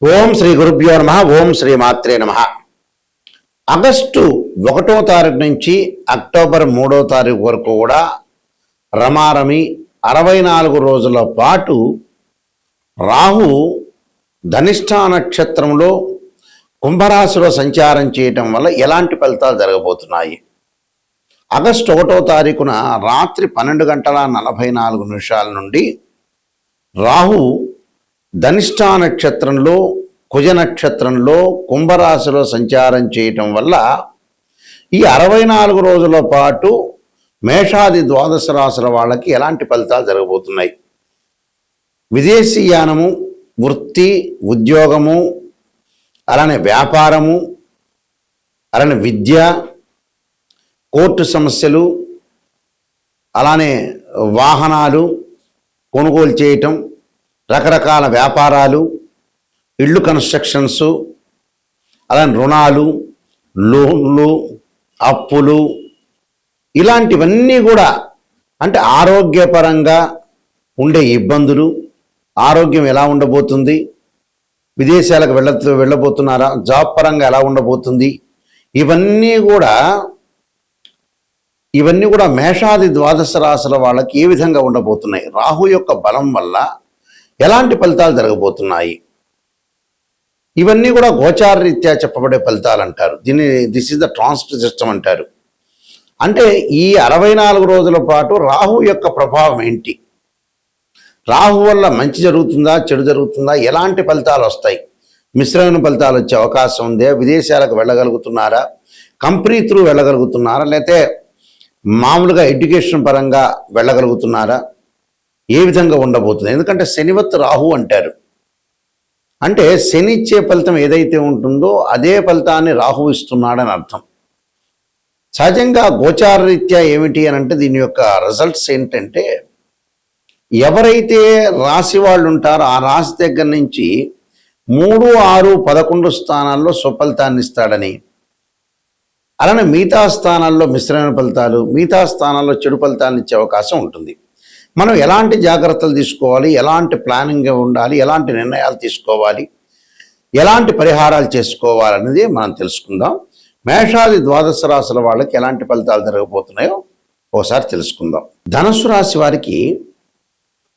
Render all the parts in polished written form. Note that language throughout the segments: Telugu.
ఓం శ్రీ గురుభ్యో నమ. ఓం శ్రీ మాత్రే నమ. ఆగస్టు 1వ తారీఖు నుంచి అక్టోబర్ 3వ తారీఖు వరకు కూడా రమారమి 64 రోజుల పాటు రాహు ధనిష్ఠా నక్షత్రంలో కుంభరాశిలో సంచారం చేయటం వల్ల ఎలాంటి ఫలితాలు జరగబోతున్నాయి? ఆగస్టు 1వ తారీఖున రాత్రి 12:44 నుండి రాహు ధనిష్ఠా నక్షత్రంలో కుజ నక్షత్రంలో కుంభరాశిలో సంచారం చేయటం వల్ల ఈ 64 రోజుల పాటు మేషాది ద్వాదశ రాశుల వాళ్ళకి ఎలాంటి ఫలితాలు జరగబోతున్నాయి? విదేశీయానము, వృత్తి, ఉద్యోగము, అలానే వ్యాపారము, అలానే విద్య, కోర్టు సమస్యలు, అలానే వాహనాలు కొనుగోలు చేయటం, రకరకాల వ్యాపారాలు, ఇళ్ళు కన్స్ట్రక్షన్స్, అలానే రుణాలు, లోన్లు, అప్పులు, ఇలాంటివన్నీ కూడా అంటే ఆరోగ్యపరంగా ఉండే ఇబ్బందులు, ఆరోగ్యం ఎలా ఉండబోతుంది, విదేశాలకు వెళ్ళబోతున్నారా, జాబ్ పరంగా ఎలా ఉండబోతుంది, ఇవన్నీ కూడా మేషాది ద్వాదశ రాశుల వాళ్ళకి ఏ విధంగా ఉండబోతున్నాయి, రాహు యొక్క బలం వల్ల ఎలాంటి ఫలితాలు జరగబోతున్నాయి, ఇవన్నీ కూడా గోచార రీత్యా చెప్పబడే ఫలితాలు అంటారు. This is the transit system అంటారు. అంటే ఈ 64 రోజుల పాటు రాహు యొక్క ప్రభావం ఏంటి, రాహు వల్ల మంచి జరుగుతుందా, చెడు జరుగుతుందా, ఎలాంటి ఫలితాలు వస్తాయి, మిశ్రమైన ఫలితాలు వచ్చే అవకాశం ఉందే, విదేశాలకు వెళ్ళగలుగుతున్నారా, కంపెనీ త్రూ వెళ్ళగలుగుతున్నారా, లేకపోతే మామూలుగా ఎడ్యుకేషన్ పరంగా వెళ్ళగలుగుతున్నారా, ఏ విధంగా ఉండబోతుంది? ఎందుకంటే శనివత్ రాహు అంటారు. అంటే శని ఇచ్చే ఫలితం ఏదైతే ఉంటుందో అదే ఫలితాన్ని రాహు ఇస్తున్నాడని అర్థం. సహజంగా గోచార రీత్యా ఏమిటి అని అంటే దీని యొక్క రిజల్ట్స్ ఏంటంటే, ఎవరైతే రాశి వాళ్ళు ఉంటారో ఆ రాశి దగ్గర నుంచి 3, 6, 11 స్థానాల్లో స్వఫలితాన్ని ఇస్తాడని, అలానే మిగతా స్థానాల్లో మిశ్రమైన ఫలితాలు, మిగతా స్థానాల్లో చెడు ఫలితాలను ఇచ్చే అవకాశం ఉంటుంది. మనం ఎలాంటి జాగ్రత్తలు తీసుకోవాలి, ఎలాంటి ప్లానింగ్ ఉండాలి, ఎలాంటి నిర్ణయాలు తీసుకోవాలి, ఎలాంటి పరిహారాలు చేసుకోవాలనేది మనం తెలుసుకుందాం. మేషాది ద్వాదశ రాశుల వాళ్ళకి ఎలాంటి ఫలితాలు జరగబోతున్నాయో ఒకసారి తెలుసుకుందాం. ధనుస్సు రాశి వారికి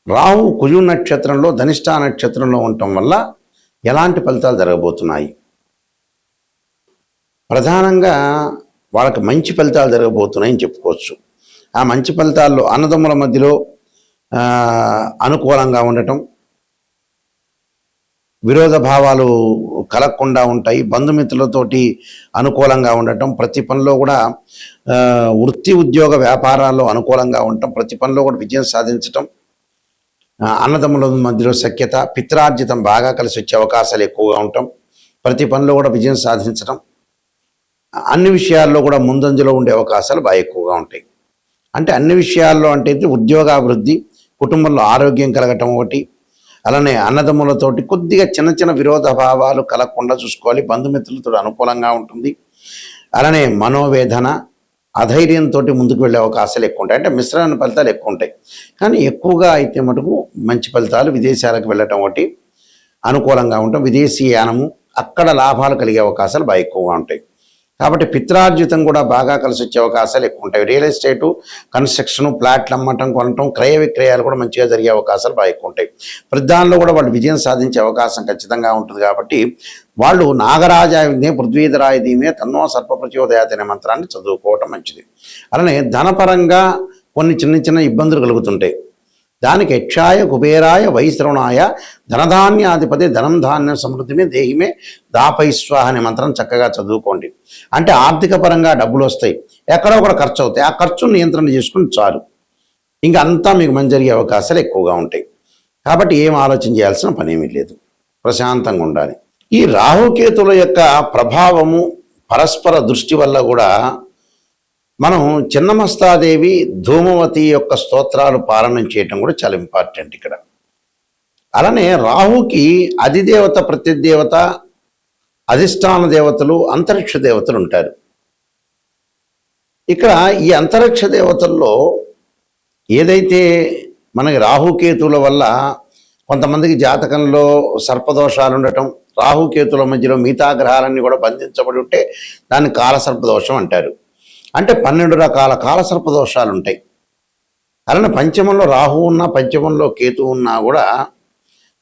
రాహు కుజు నక్షత్రంలో ధనిష్ఠా నక్షత్రంలో ఉండటం వల్ల ఎలాంటి ఫలితాలు జరగబోతున్నాయి? ప్రధానంగా వాళ్ళకి మంచి ఫలితాలు జరగబోతున్నాయని చెప్పుకోవచ్చు. ఆ మంచి ఫలితాల్లో అన్నదమ్ముల మధ్యలో అనుకూలంగా ఉండటం, విరోధ భావాలు కలగకుండా ఉంటాయి, బంధుమిత్రులతోటి అనుకూలంగా ఉండటం, ప్రతి పనిలో కూడా వృత్తి ఉద్యోగ వ్యాపారాల్లో అనుకూలంగా ఉండటం, ప్రతి పనిలో కూడా విజయం సాధించటం, అన్నదమ్ముల మధ్యలో సఖ్యత, పిత్రార్జితం బాగా కలిసి వచ్చే అవకాశాలు ఎక్కువగా ఉండటం, ప్రతి పనిలో కూడా విజయం సాధించటం, అన్ని విషయాల్లో కూడా ముందంజలో ఉండే అవకాశాలు బాగా ఎక్కువగా ఉంటాయి. అంటే అన్ని విషయాల్లో అంటే ఉద్యోగాభివృద్ధి, కుటుంబంలో ఆరోగ్యం కలగటం ఒకటి, అలానే అన్నదమ్ములతోటి కొద్దిగా చిన్న చిన్న విరోధ భావాలు కలగకుండా చూసుకోవాలి, బంధుమిత్రులతో అనుకూలంగా ఉంటుంది, అలానే మనోవేదన, అధైర్యంతో ముందుకు వెళ్ళే అవకాశాలు ఎక్కువ ఉంటాయి. అంటే మిశ్రమైన ఫలితాలు ఎక్కువ ఉంటాయి. కానీ ఎక్కువగా అయితే మటుకు మంచి ఫలితాలు, విదేశాలకు వెళ్ళటం ఒకటి అనుకూలంగా ఉంటాం, విదేశీయానము, అక్కడ లాభాలు కలిగే అవకాశాలు బాగా ఎక్కువగా ఉంటాయి. కాబట్టి పిత్రార్జితం కూడా బాగా కలిసి వచ్చే అవకాశాలు ఎక్కువ ఉంటాయి. రియల్ ఎస్టేటు, కన్స్ట్రక్షను, ప్లాట్లు అమ్మటం, కొనటం, క్రయ విక్రయాలు కూడా మంచిగా జరిగే అవకాశాలు బాగా ఎక్కువ ఉంటాయి. ప్రతిదానిలో కూడా వాళ్ళు విజయం సాధించే అవకాశం ఖచ్చితంగా ఉంటుంది. కాబట్టి వాళ్ళు నాగరాజాయుధే పృథ్వీధరాయుధీమే తన్నో సర్పప్రచోదయాత్ అనే మంత్రాన్ని చదువుకోవటం మంచిది. అలానే ధనపరంగా కొన్ని చిన్న చిన్న ఇబ్బందులు కలుగుతుంటాయి. దానికి యక్షాయ కుబేరాయ వైశ్రవణాయ ధనధాన్యాధిపతి ధనం ధాన్యం సమృద్ధిమే దేహిమే దాపైస్వాహ అనే మంత్రం చక్కగా చదువుకోండి. అంటే ఆర్థిక పరంగా డబ్బులు వస్తాయి, ఎక్కడో ఒకటి ఖర్చు అవుతాయి, ఆ ఖర్చును నియంత్రణ చేసుకుని చాలు, ఇంకా అంతా మీకు మంచి జరిగే అవకాశాలు ఎక్కువగా ఉంటాయి. కాబట్టి ఏం ఆలోచన చేయాల్సిన పని ఏమీ లేదు, ప్రశాంతంగా ఉండాలి. ఈ రాహుకేతుల యొక్క ప్రభావము, పరస్పర దృష్టి వల్ల కూడా మనం చిన్నమస్తాదేవి, ధూమవతి యొక్క స్తోత్రాలు పారాయణం చేయటం కూడా చాలా ఇంపార్టెంట్ ఇక్కడ. అలానే రాహుకి అధిదేవత, ప్రతిదేవత, అధిష్టాన దేవతలు, అంతరిక్ష దేవతలు ఉంటారు. ఇక్కడ ఈ అంతరిక్ష దేవతల్లో ఏదైతే మనకి రాహుకేతుల వల్ల కొంతమందికి జాతకంలో సర్పదోషాలు ఉండటం, రాహుకేతుల మధ్యలో మిగతా గ్రహాలన్నీ కూడా బంధించబడి ఉంటే దాన్ని కాలసర్పదోషం అంటారు. అంటే 12 రకాల కాలసర్పదోషాలు ఉంటాయి. అలానే పంచమంలో రాహు ఉన్నా పంచమంలో కేతు ఉన్నా కూడా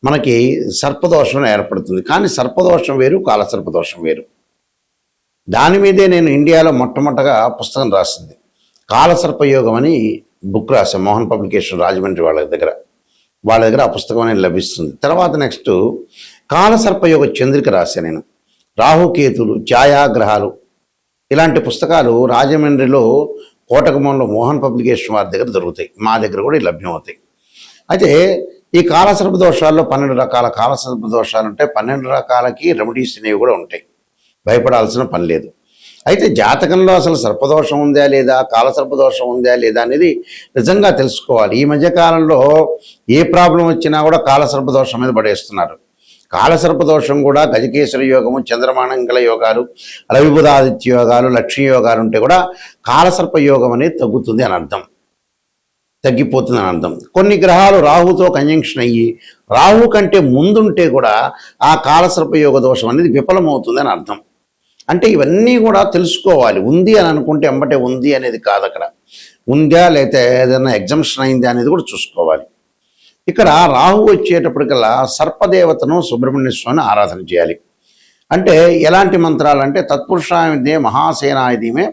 మనకి సర్పదోషం ఏర్పడుతుంది. కానీ సర్పదోషం వేరు, కాలసర్పదోషం వేరు. దాని మీదే నేను ఇండియాలో మొట్టమొదటగా పుస్తకం రాసింది. కాలసర్పయోగం అని బుక్ రాశాను మోహన్ పబ్లికేషన్ రాజమండ్రి వాళ్ళ దగ్గర ఆ పుస్తకం అనేది లభిస్తుంది. తర్వాత నెక్స్ట్ కాలసర్పయోగ చంద్రిక రాశాను నేను. రాహుకేతులు, ఛాయాగ్రహాలు ఇలాంటి పుస్తకాలు రాజమండ్రిలో కోటకమంలో మోహన్ పబ్లికేషన్ వారి దగ్గర దొరుకుతాయి. మా దగ్గర కూడా లభ్యమవుతాయి. అయితే ఈ కాలసర్ప దోషాల్లో 12 రకాల కాలసర్ప దోషాలు ఉంటాయి. 12 రకాలకి రెమెడీస్ అనేవి కూడా ఉంటాయి. భయపడాల్సిన పని లేదు. అయితే జాతకంలో అసలు సర్పదోషం ఉందా లేదా, కాలసర్పదోషం ఉందా లేదా అనేది నిజంగా తెలుసుకోవాలి. ఈ మధ్యకాలంలో ఏ ప్రాబ్లం వచ్చినా కూడా కాలసర్పదోషం మీద పడేస్తున్నారు. కాలసర్పదోషం కూడా గజకేశ్వర యోగము, చంద్రమానంగళ యోగాలు, రవిబుధాదిత్య యోగాలు, లక్ష్మీ యోగాలు ఉంటే కూడా కాలసర్ప యోగం అనేది తగ్గుతుంది అని అర్థం, తగ్గిపోతుంది అని అర్థం. కొన్ని గ్రహాలు రాహుతో కంజంక్షన్ అయ్యి రాహు కంటే ముందుంటే కూడా ఆ కాలసర్ప యోగ దోషం అనేది విఫలమవుతుంది అని అర్థం. అంటే ఇవన్నీ కూడా తెలుసుకోవాలి. ఉంది అని అనుకుంటే ఎంబటే ఉంది అనేది కాదు, అక్కడ ఉందా లేకపోతే ఏదైనా ఎగ్జంప్షన్ అయిందా అనేది కూడా చూసుకోవాలి. ఇక్కడ రాహు వచ్చేటప్పటికల్లా సర్పదేవతను సుబ్రహ్మణ్య స్వామిని ఆరాధన చేయాలి. అంటే ఎలాంటి మంత్రాలు అంటే తత్పురుషాయుధే మహాసేనాయుధీమే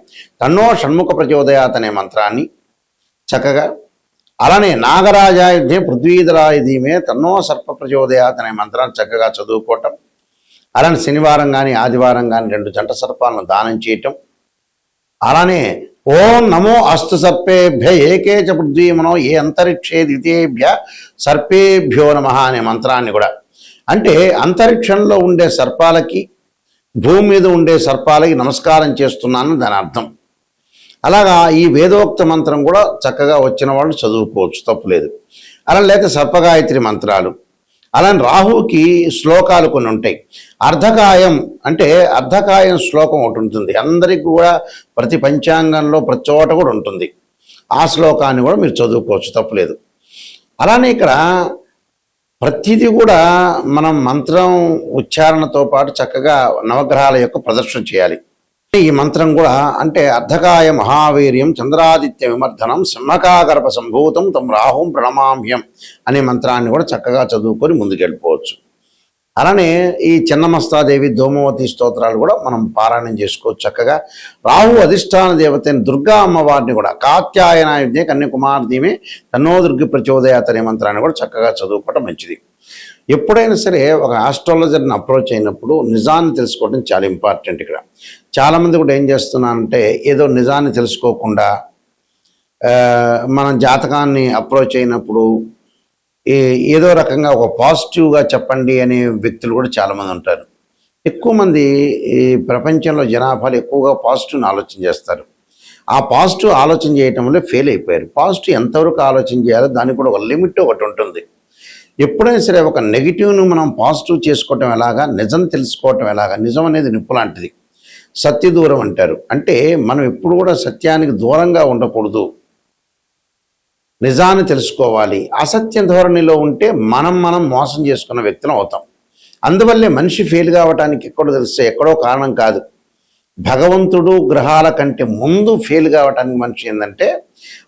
తన్నో షణ్ముఖ ప్రచోదయాత్ అనే మంత్రాన్ని చక్కగా, అలానే నాగరాజాయుధే పృథ్వీధరాయుధీమే తన్నో సర్ప ప్రచోదయాత్ అనే మంత్రాన్ని చక్కగా చదువుకోవటం. అలానే శనివారం కానీ ఆదివారం కానీ 2 జంట సర్పాలను దానం చేయటం. అలానే ఓం నమో అస్తు సర్పేభ్య ఏకే చ పృథ్వీమనో ఏ అంతరిక్షే ద్వితీయేభ్య సర్పేభ్యో నమః అనే మంత్రాన్ని కూడా, అంటే అంతరిక్షంలో ఉండే సర్పాలకి భూమి మీద ఉండే సర్పాలకి నమస్కారం చేస్తున్నాను దాని అర్థం. అలాగా ఈ వేదోక్త మంత్రం కూడా చక్కగా వచ్చిన వాళ్ళు చదువుకోవచ్చు, తప్పులేదు. అలా లేకపోతే సర్పగాయత్రి మంత్రాలు. అలానే రాహుకి శ్లోకాలు కొన్ని ఉంటాయి. అర్ధకాయం అంటే అర్ధకాయం శ్లోకం ఒకటి ఉంటుంది, అందరికీ కూడా ప్రతి పంచాంగంలో ప్రతి చోట కూడా ఉంటుంది. ఆ శ్లోకాన్ని కూడా మీరు చదువుకోవచ్చు, తప్పులేదు. అలానే ఇక్కడ ప్రతిదీ కూడా మనం మంత్రం ఉచ్చారణతో పాటు చక్కగా నవగ్రహాల యొక్క ప్రదర్శన చేయాలి. ఈ మంత్రం కూడా అంటే అర్ధకాయ మహావీర్యం చంద్రాదిత్య విమర్ధనం సింహకాగర్భ సంభూతం తం రాహుం ప్రణమామ్యం అనే మంత్రాన్ని కూడా చక్కగా చదువుకొని ముందుకెళ్ళిపోవచ్చు. అలానే ఈ చిన్నమస్తాదేవి ధూమవతి స్తోత్రాలు కూడా మనం పారాయణం చేసుకోవచ్చు చక్కగా. రాహు అధిష్టాన దేవతైన దుర్గా అమ్మవారిని కూడా కాత్యాయనాయుధే కన్యాకుమార్దీమే తన్నో దుర్గి ప్రచోదయాత్ అనే మంత్రాన్ని కూడా చక్కగా చదువుకోవటం మంచిది. ఎప్పుడైనా సరే ఒక ఆస్ట్రాలజర్ని అప్రోచ్ అయినప్పుడు నిజాన్ని తెలుసుకోవడం చాలా ఇంపార్టెంట్. ఇక్కడ చాలామంది కూడా ఏం చేస్తున్నారంటే ఏదో నిజాన్ని తెలుసుకోకుండా మనం జాతకాన్ని అప్రోచ్ అయినప్పుడు ఏదో రకంగా ఒక పాజిటివ్గా చెప్పండి అనే వ్యక్తులు కూడా చాలామంది ఉంటారు. ఎక్కువ మంది ఈ ప్రపంచంలో జనాభాలు ఎక్కువగా పాజిటివ్ని ఆలోచన చేస్తారు. ఆ పాజిటివ్ ఆలోచన చేయటం వల్ల ఫెయిల్ అయిపోయారు. పాజిటివ్ ఎంతవరకు ఆలోచన చేయాలో దానికి కూడా ఒక లిమిట్ ఒకటి ఉంటుంది. ఎప్పుడైనా సరే ఒక నెగిటివ్ను మనం పాజిటివ్ చేసుకోవటం ఎలాగా, నిజం తెలుసుకోవటం ఎలాగా. నిజం అనేది నిప్పు లాంటిది, సత్య దూరం అంటారు. అంటే మనం ఎప్పుడు కూడా సత్యానికి దూరంగా ఉండకూడదు, నిజాన్ని తెలుసుకోవాలి. అసత్య ధోరణిలో ఉంటే మనం మోసం చేసుకున్న వ్యక్తులం అవుతాం. అందువల్లే మనిషి ఫెయిల్ కావటానికి ఎక్కడో తెలిస్తే ఎక్కడో కారణం కాదు. భగవంతుడు గ్రహాల కంటే ముందు ఫెయిల్ కావటానికి మనిషి ఏంటంటే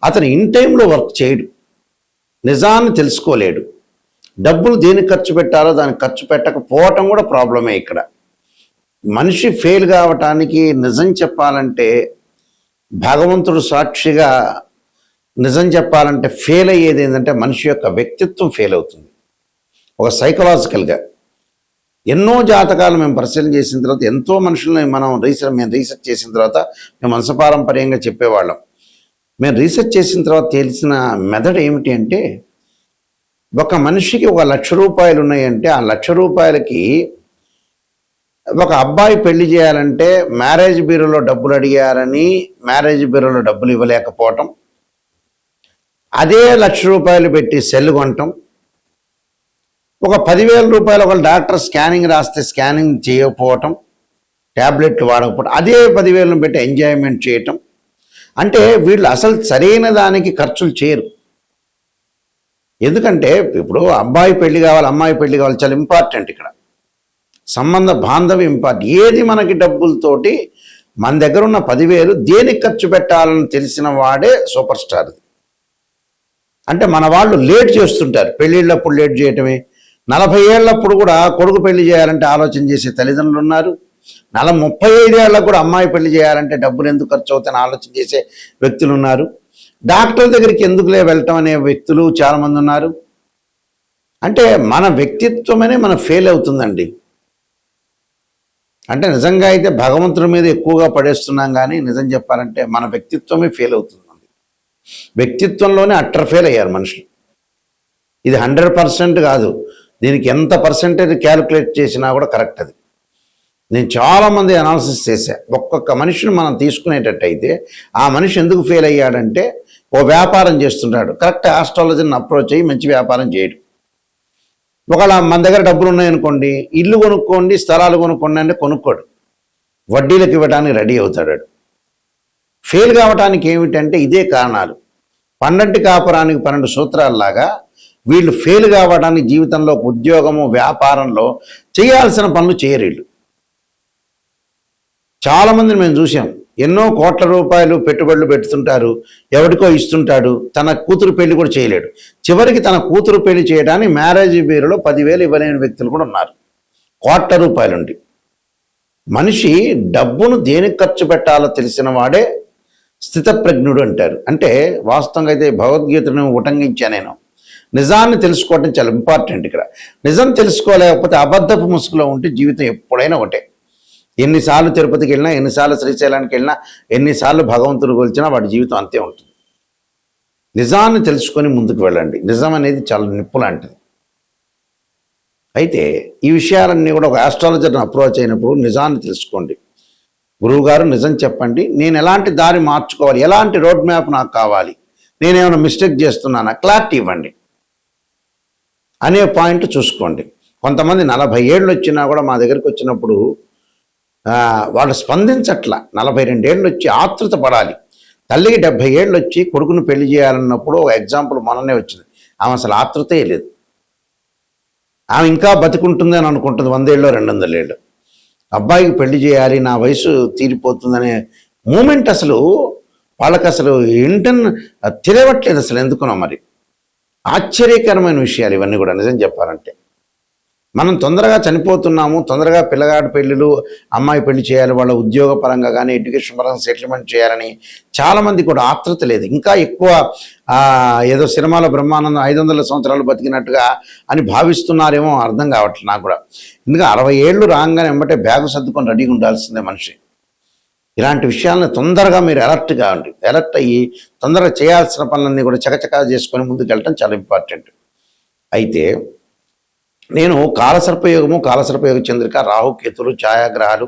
అతను ఇన్ టైంలో వర్క్ చేయడు, నిజాన్ని తెలుసుకోలేడు. డబ్బులు దేనికి ఖర్చు పెట్టాలో దానికి ఖర్చు పెట్టకపోవటం కూడా ప్రాబ్లమే. ఇక్కడ మనిషి ఫెయిల్ కావటానికి నిజం చెప్పాలంటే భగవంతుడు సాక్షిగా నిజం చెప్పాలంటే ఫెయిల్ అయ్యేది ఏంటంటే మనిషి యొక్క వ్యక్తిత్వం ఫెయిల్ అవుతుంది. ఒక సైకలాజికల్గా ఎన్నో జాతకాలు మేము పరిశీలన చేసిన తర్వాత ఎంతో మనుషుల్ని మేము రీసెర్చ్ చేసిన తర్వాత మేము వంశపారంపర్యంగా చెప్పేవాళ్ళం. మేము రీసెర్చ్ చేసిన తర్వాత తెలిసిన మెథడ్ ఏమిటి అంటే ఒక మనిషికి 1 లక్ష రూపాయలు ఉన్నాయంటే ఆ 1 లక్ష రూపాయలకి ఒక అబ్బాయి పెళ్లి చేయాలంటే మ్యారేజ్ బ్యూరోలో డబ్బులు అడిగారని మ్యారేజ్ బ్యూరోలో డబ్బులు ఇవ్వలేకపోవటం, అదే 1 లక్ష రూపాయలు పెట్టి సెల్ కొనటం, ఒక 10,000 రూపాయలు ఒక డాక్టర్ స్కానింగ్ రాస్తే స్కానింగ్ చేయకపోవటం, ట్యాబ్లెట్లు వాడకపోవటం, అదే 10,000 పెట్టి ఎంజాయ్మెంట్ చేయటం. అంటే వీళ్ళు అసలు సరైన దానికి ఖర్చులు చేయరు. ఎందుకంటే ఇప్పుడు అబ్బాయి పెళ్లి కావాలి, అమ్మాయి పెళ్లి కావాలి, చాలా ఇంపార్టెంట్. ఇక్కడ సంబంధ బాంధవ్యం ఇంపార్టెంట్. ఏది మనకి డబ్బులతోటి మన దగ్గర ఉన్న 10,000 దేనికి ఖర్చు పెట్టాలని తెలిసిన వాడే సూపర్ స్టార్. అంటే మన వాళ్ళు లేట్ చేస్తుంటారు, పెళ్ళిళ్ళప్పుడు లేట్ చేయటమే. 40 ఏళ్ళప్పుడు కూడా కొడుకు పెళ్లి చేయాలంటే ఆలోచన చేసే తల్లిదండ్రులు ఉన్నారు. 35 ఏళ్ళకు కూడా అమ్మాయి పెళ్లి చేయాలంటే డబ్బులు ఎందుకు ఖర్చు అవుతాయని ఆలోచన చేసే వ్యక్తులు ఉన్నారు. డాక్టర్ దగ్గరికి ఎందుకులే వెళ్ళటం అనే వ్యక్తులు చాలామంది ఉన్నారు. అంటే మన వ్యక్తిత్వమనే మనం ఫెయిల్ అవుతుందండి. అంటే నిజంగా అయితే భగవంతుడి మీద ఎక్కువగా పడేస్తున్నాం, కానీ నిజం చెప్పాలంటే మన వ్యక్తిత్వమే ఫెయిల్ అవుతుంది. వ్యక్తిత్వంలోనే అట్టర్ ఫెయిల్ అయ్యారు మనుషులు. ఇది 100% కాదు, దీనికి ఎంత పర్సెంటేజ్ క్యాలిక్యులేట్ చేసినా కూడా కరెక్ట్. అది నేను చాలామంది అనాలిసిస్ చేశా. ఒక్కొక్క మనిషిని మనం తీసుకునేటట్టయితే ఆ మనిషి ఎందుకు ఫెయిల్ అయ్యాడంటే ఓ వ్యాపారం చేస్తుంటాడు, కరెక్ట్ ఆస్ట్రాలజీని అప్రోచ్ అయ్యి మంచి వ్యాపారం చేయడు. ఒకవేళ మన దగ్గర డబ్బులు ఉన్నాయనుకోండి, ఇల్లు కొనుక్కోండి, స్థలాలు కొనుక్కోండి అంటే కొనుక్కోడు, వడ్డీలకు ఇవ్వడానికి రెడీ అవుతాడు. ఫెయిల్ కావటానికి ఏమిటంటే ఇదే కారణాలు. 12 కాపురానికి 12 సూత్రాల్లాగా వీళ్ళు ఫెయిల్ కావడానికి జీవితంలో ఉద్యోగము వ్యాపారంలో చేయాల్సిన పనులు చేయరు వీళ్ళు. చాలామందిని మేము చూసాం, ఎన్నో కోట్ల రూపాయలు పెట్టుబడులు పెడుతుంటారు, ఎవరికో ఇస్తుంటాడు, తన కూతురు పెళ్లి కూడా చేయలేడు. చివరికి తన కూతురు పెళ్లి చేయడానికి మ్యారేజ్ బ్యూరోలో 10,000 ఇవ్వలేని వ్యక్తులు కూడా ఉన్నారు. కోట్ల రూపాయలుండి. మనిషి డబ్బును దేనికి ఖర్చు పెట్టాలో తెలిసిన వాడే స్థితప్రజ్ఞుడు అంటారు. అంటే వాస్తవంగా అయితే భగవద్గీతను ఉటంకించా నేను. నిజాన్ని తెలుసుకోవటం చాలా ఇంపార్టెంట్. ఇక్కడ నిజం తెలుసుకోలేకపోతే అబద్ధపు ముసుగులో ఉంటే జీవితం ఎప్పుడైనా ఒకటే. ఎన్నిసార్లు తిరుపతికి వెళ్ళినా, ఎన్నిసార్లు శ్రీశైలానికి వెళ్ళినా, ఎన్నిసార్లు భగవంతుడు కొలిచినా వాడి జీవితం అంతే ఉంటుంది. నిజాన్ని తెలుసుకొని ముందుకు వెళ్ళండి. నిజం అనేది చాలా నిప్పు లాంటిది. అయితే ఈ విషయాలన్నీ కూడా ఒక ఆస్ట్రాలజర్ని అప్రోచ్ అయినప్పుడు నిజాన్ని తెలుసుకోండి. గురువుగారు నిజం చెప్పండి, నేను ఎలాంటి దారి మార్చుకోవాలి, ఎలాంటి రోడ్ మ్యాప్ నాకు కావాలి, నేనేమైనా మిస్టేక్ చేస్తున్నానా, క్లారిటీ ఇవ్వండి అనే పాయింట్ చూసుకోండి. కొంతమంది 40 ఏళ్ళు వచ్చినా కూడా మా దగ్గరికి వచ్చినప్పుడు వాళ్ళు స్పందించట్లా. 42 ఏళ్ళు వచ్చి ఆతృత పడాలి. తల్లికి 70 ఏళ్ళు వచ్చి కొడుకును పెళ్లి చేయాలన్నప్పుడు ఒక ఎగ్జాంపుల్ మననే వచ్చింది. ఆమె అసలు ఆతృతే లేదు. ఆమె ఇంకా బతికుంటుంది అని అనుకుంటుంది 100 ఏళ్ళు 200 ఏళ్ళు. అబ్బాయికి పెళ్లి చేయాలి, నా వయసు తీరిపోతుందనే మూమెంట్ అసలు వాళ్ళకి అసలు ఏంటని తెలియట్లేదు అసలు. ఎందుకునో మరి ఆశ్చర్యకరమైన విషయాలు ఇవన్నీ కూడా. నిజం చెప్పాలంటే మనం తొందరగా చనిపోతున్నాము, తొందరగా పిల్లగాడి పెళ్ళిళ్ళు, అమ్మాయి పెళ్లి చేయాలి, వాళ్ళ ఉద్యోగ పరంగా కానీ ఎడ్యుకేషన్ పరంగా సెటిల్మెంట్ చేయాలని చాలామంది కూడా ఆతృత లేదు. ఇంకా ఎక్కువ ఏదో సినిమాలో బ్రహ్మానందం 500 సంవత్సరాలు బతికినట్టుగా అని భావిస్తున్నారేమో అర్థం కావట్లేదు నాకు కూడా. ఎందుకంటే 60 ఏళ్ళు రాగానే వెంబటే బ్యాగు సర్దుకొని రెడీగా ఉండాల్సిందే మనిషి. ఇలాంటి విషయాలను తొందరగా మీరు అలర్ట్ కావండి. అలర్ట్ అయ్యి తొందరగా చేయాల్సిన పనులన్నీ కూడా చకచకా చేసుకొని ముందుకు వెళ్ళటం చాలా ఇంపార్టెంట్. అయితే నేను కాలసర్పయోగము, కాలసర్పయోగ చంద్రిక, రాహుకేతులు, ఛాయాగ్రహాలు,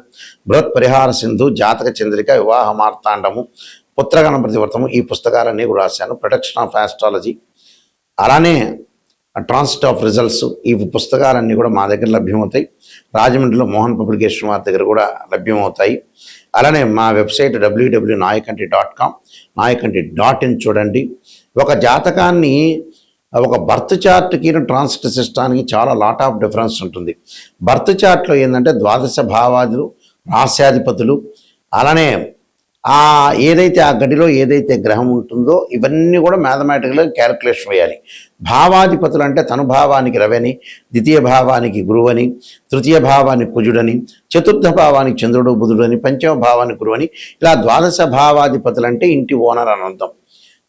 బృహత్ పరిహార సింధు, జాతక చంద్రిక, వివాహ మార్తాండము, పుత్రగణపతి వ్రతము, ఈ పుస్తకాలన్నీ కూడా రాశాను. ప్రొటెక్షన్ ఆఫ్ ఆస్ట్రాలజీ, అలానే ట్రాన్సిట్ ఆఫ్ రిజల్ట్స్, ఈ పుస్తకాలన్నీ కూడా మా దగ్గర లభ్యమవుతాయి. రాజమండ్రిలో మోహన్ పబ్లికేషన్ వారి దగ్గర కూడా లభ్యమవుతాయి. అలానే మా వెబ్సైట్ www.nayakanti.com, nayakanti.in చూడండి. ఒక జాతకాన్ని ఒక బర్త్ చార్ట్కి ట్రాన్సిట్ సిస్టానికి చాలా లాట్ ఆఫ్ డిఫరెన్స్ ఉంటుంది. బర్త్ చార్ట్లో ఏంటంటే ద్వాదశ భావాదులు, రాస్యాధిపతులు, అలానే ఏదైతే ఆ గడిలో ఏదైతే గ్రహం ఉంటుందో ఇవన్నీ కూడా మ్యాథమెటికల్గా క్యాలిక్యులేషన్ వేయాలి. భావాధిపతులు అంటే తనుభావానికి రవని, ద్వితీయ భావానికి గురువని, తృతీయ భావానికి కుజుడని, చతుర్థ భావానికి చంద్రుడు బుధుడని, పంచమ భావానికి గురువని, ఇలా ద్వాదశ భావాధిపతులు అంటే ఇంటి ఓనర్ అని అర్థం.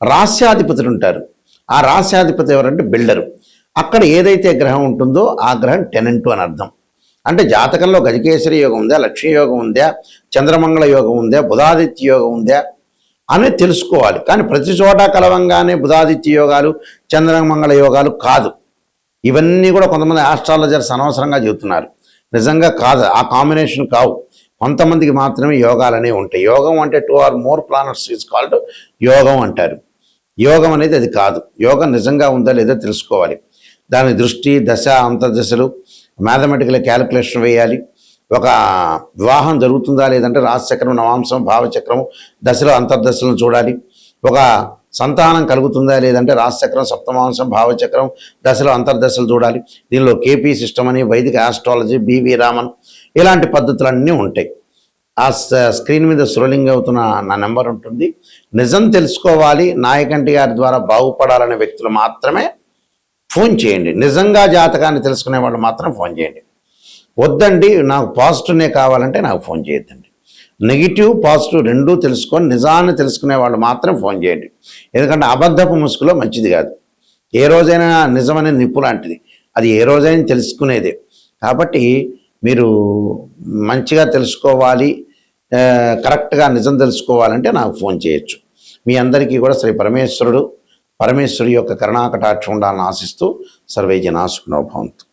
రాస్యాధిపతులు ఉంటారు. ఆ రాస్యాధిపతి ఎవరంటే బిల్డరు. అక్కడ ఏదైతే గ్రహం ఉంటుందో ఆ గ్రహం టెనెంటు అని అర్థం. అంటే జాతకంలో గజకేసరి యోగం ఉందా, లక్ష్మీ యోగం ఉందా, చంద్రమంగళ యోగం ఉందా, బుధాదిత్య యోగం ఉందా అనేది తెలుసుకోవాలి. కానీ ప్రతి చోట కలవంగానే బుధాదిత్య యోగాలు, చంద్రమంగళ యోగాలు కాదు. ఇవన్నీ కూడా కొంతమంది ఆస్ట్రాలజర్స్ అనవసరంగా చెబుతున్నారు. నిజంగా కాదు, ఆ కాంబినేషన్ కావు. కొంతమందికి మాత్రమే యోగాలనే ఉంటాయి. యోగం అంటే 2 or more planets is called యోగం అంటారు. యోగం అనేది అది కాదు. యోగం నిజంగా ఉందా లేదా తెలుసుకోవాలి. దాని దృష్టి, దశ, అంతర్దశలు మ్యాథమెటికల్ క్యాలిక్యులేషన్ వేయాలి. ఒక వివాహం జరుగుతుందా లేదంటే రాశిచక్రం, నవాంశం, భావచక్రం, దశలో అంతర్దశలను చూడాలి. ఒక సంతానం కలుగుతుందా లేదంటే రాశిచక్రం, సప్తమాంశం, భావచక్రం దశలు, అంతర్దశలు చూడాలి. దీనిలో కేపీ సిస్టమ్ అని, వైదిక ఆస్ట్రాలజీ, బివి రామన్ ఇలాంటి పద్ధతులన్నీ ఉంటాయి. ఆ స్క్రీన్ మీద స్క్రోలింగ్ అవుతున్న నా నెంబర్ ఉంటుంది. నిజం తెలుసుకోవాలి, నాయకంటి గారి ద్వారా బాగుపడాలనే వ్యక్తులు మాత్రమే ఫోన్ చేయండి. నిజంగా జాతకాన్ని తెలుసుకునే వాళ్ళు మాత్రం ఫోన్ చేయండి. వద్దండి నాకు పాజిటివ్నే కావాలంటే నాకు ఫోన్ చేయొద్దండి. నెగిటివ్ పాజిటివ్ రెండూ తెలుసుకొని నిజాన్ని తెలుసుకునే వాళ్ళు మాత్రం ఫోన్ చేయండి. ఎందుకంటే అబద్ధపు ముసుగులో మంచిది కాదు. ఏ రోజైనా నిజమనే నిప్పు లాంటిది, అది ఏ రోజైనా తెలుసుకునేదే. కాబట్టి మీరు మంచిగా తెలుసుకోవాలి, కరెక్ట్గా నిజం తెలుసుకోవాలంటే నాకు ఫోన్ చేయొచ్చు. మీ అందరికీ కూడా శ్రీ పరమేశ్వరుడి యొక్క కరుణాకటాక్షం ఉండాలని ఆశిస్తూ సర్వే జనా సుఖినో భవంతు.